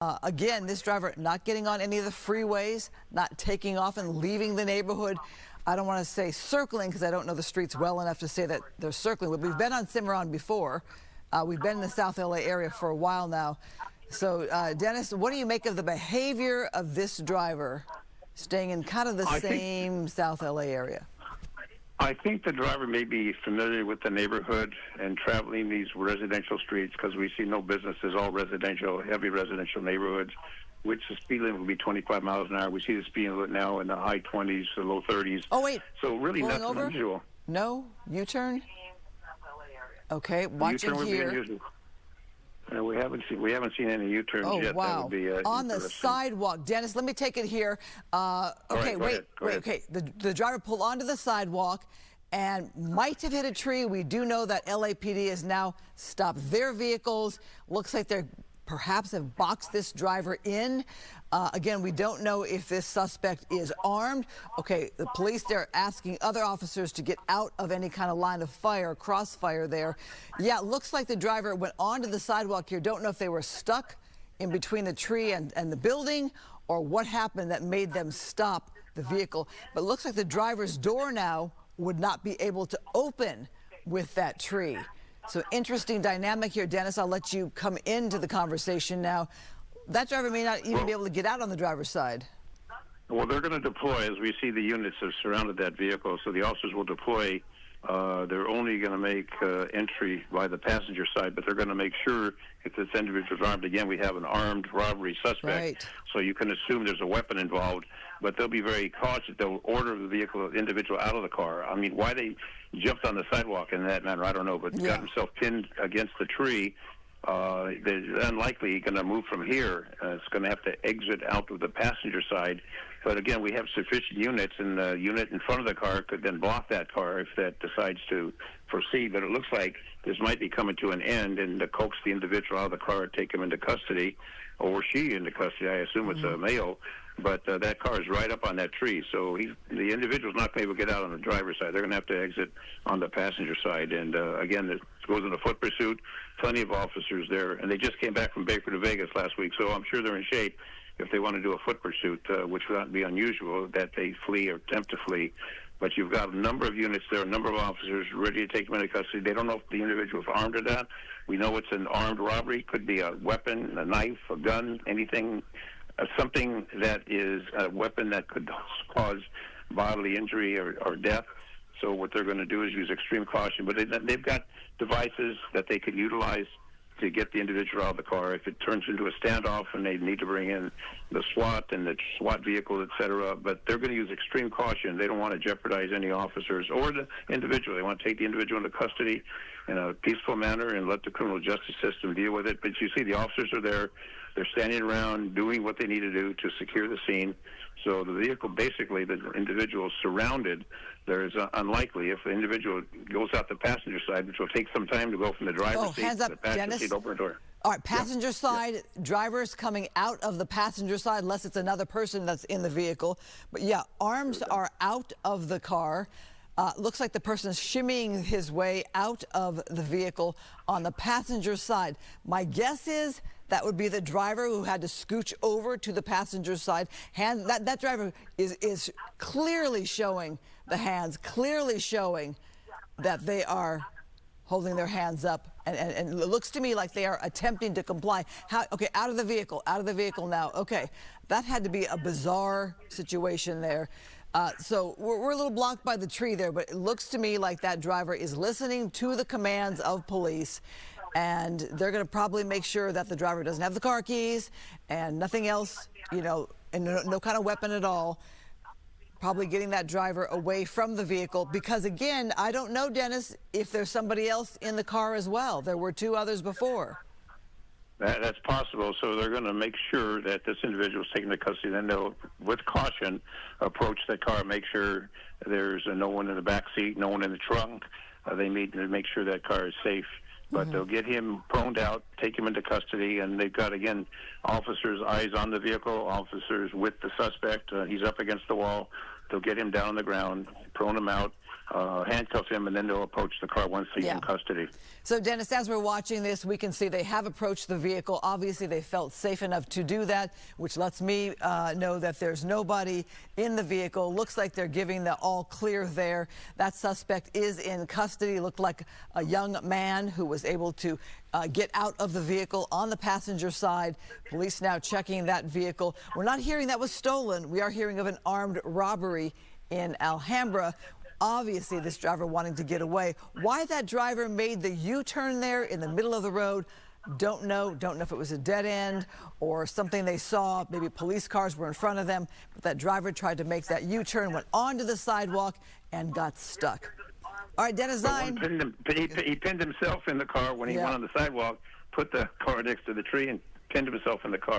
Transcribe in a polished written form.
Again, this driver not getting on any of the freeways, not taking off and leaving the neighborhood. I don't want to say circling because I don't know the streets well enough to say that they're circling, but we've been on Cimarron before. We've been in the South LA area for a while now. So, Dennis, what do you make of the behavior of this driver staying in kind of the same South LA area? I think the driver may be familiar with the neighborhood and traveling these residential streets because we see no businesses, all residential, heavy residential neighborhoods, which the speed limit will be 25 miles an hour. We see the speed limit now in the high 20s to low 30s. Oh, wait. So really nothing over? unusual. No? U-turn? Okay, watching here. We haven't seen any U-turns yet. Wow. That would be, on the sidewalk. Dennis, let me take it here. Okay, wait. Okay, the driver pulled onto the sidewalk and might have hit a tree. We do know that LAPD has now stopped their vehicles. Looks like they're perhaps have boxed this driver in. Again, we don't know if this suspect is armed. Okay, the police, they're asking other officers to get out of any kind of line of fire, crossfire there. Yeah, it looks like the driver went onto the sidewalk here. Don't know if they were stuck in between the tree and the building or what happened that made them stop the vehicle. But it looks like the driver's door now would not be able to open with that tree. So interesting dynamic here, Dennis. I'll let you come into the conversation now. That driver may not even be able to get out on the driver's side. Well, they're going to deploy as we see the units have surrounded that vehicle. So the officers will deploy. They're only going to make entry by the passenger side, but they're going to make sure if this individual is armed. Again, we have an armed robbery suspect, right. So you can assume there's a weapon involved. But they'll be very cautious. They'll order the individual out of the car. I mean, why they jumped on the sidewalk in that manner, I don't know, but got himself pinned against the tree. They're unlikely going to move from here. It's going to have to exit out of the passenger side. But again, we have sufficient units, and the unit in front of the car could then block that car if that decides to proceed. But it looks like this might be coming to an end, and to coax the individual out of the car, take him into custody, or she into custody. I assume it's a male. But that car is right up on that tree, so the individual's not going to be able to get out on the driver's side. They're going to have to exit on the passenger side. And again, it goes in a foot pursuit. Plenty of officers there, and they just came back from Baker to Vegas last week, so I'm sure they're in shape if they want to do a foot pursuit, which would not be unusual that they flee or attempt to flee. But you've got a number of units there, a number of officers ready to take them into custody. They don't know if the individual is armed or not. We know it's an armed robbery. Could be a weapon, a knife, a gun, anything. Something that is a weapon that could cause bodily injury or death. So what they're going to do is use extreme caution. But they've got devices that they could utilize to get the individual out of the car if it turns into a standoff and they need to bring in the SWAT and the SWAT vehicle, et cetera. But they're going to use extreme caution. They don't want to jeopardize any officers or the individual. They want to take the individual into custody in a peaceful manner and let the criminal justice system deal with it. But you see the officers are there. They're standing around doing what they need to do to secure the scene. So the vehicle, basically, the individual is surrounded. There's unlikely if the individual goes out the passenger side, which will take some time to go from the driver's seat hands up, to the passenger Dennis. seat, open the door. All right, passenger side, drivers coming out of the passenger side, unless it's another person that's in the vehicle. But yeah, arms are out of the car. Looks like the person's shimmying his way out of the vehicle on the passenger side. My guess is that would be the driver who had to scooch over to the passenger side. That driver is clearly showing the hands, clearly showing that they are holding their hands up. And it looks to me like they are attempting to comply. Okay, out of the vehicle now. Okay, that had to be a bizarre situation there. So we're a little blocked by the tree there, but it looks to me like that driver is listening to the commands of police, and they're going to probably make sure that the driver doesn't have the car keys and nothing else, you know, and no kind of weapon at all. Probably getting that driver away from the vehicle because, again, I don't know, Dennis, if there's somebody else in the car as well. There were two others before. That's possible. So they're going to make sure that this individual is taken into custody. Then they'll, with caution, approach the car, make sure there's no one in the back seat, no one in the trunk. They need to make sure that car is safe. But they'll get him proned out, take him into custody, and they've got, again, officers' eyes on the vehicle, officers with the suspect. He's up against the wall. They'll get him down on the ground, prone him out, handcuff him, and then they'll approach the car once he's in custody. So, Dennis, as we're watching this, we can see they have approached the vehicle. Obviously, they felt safe enough to do that, which lets me know that there's nobody in the vehicle. Looks like they're giving the all clear there. That suspect is in custody. Looked like a young man who was able to get out of the vehicle on the passenger side. Police now checking that vehicle. We're not hearing that was stolen. We are hearing of an armed robbery in Alhambra. Obviously, this driver wanting to get away. Why that driver made the U-turn there in the middle of the road, don't know. Don't know if it was a dead end or something they saw. Maybe police cars were in front of them. But that driver tried to make that U-turn, went onto the sidewalk, and got stuck. All right, Dennis Zine. He pinned himself in the car when he went on the sidewalk, put the car next to the tree, and pinned himself in the car.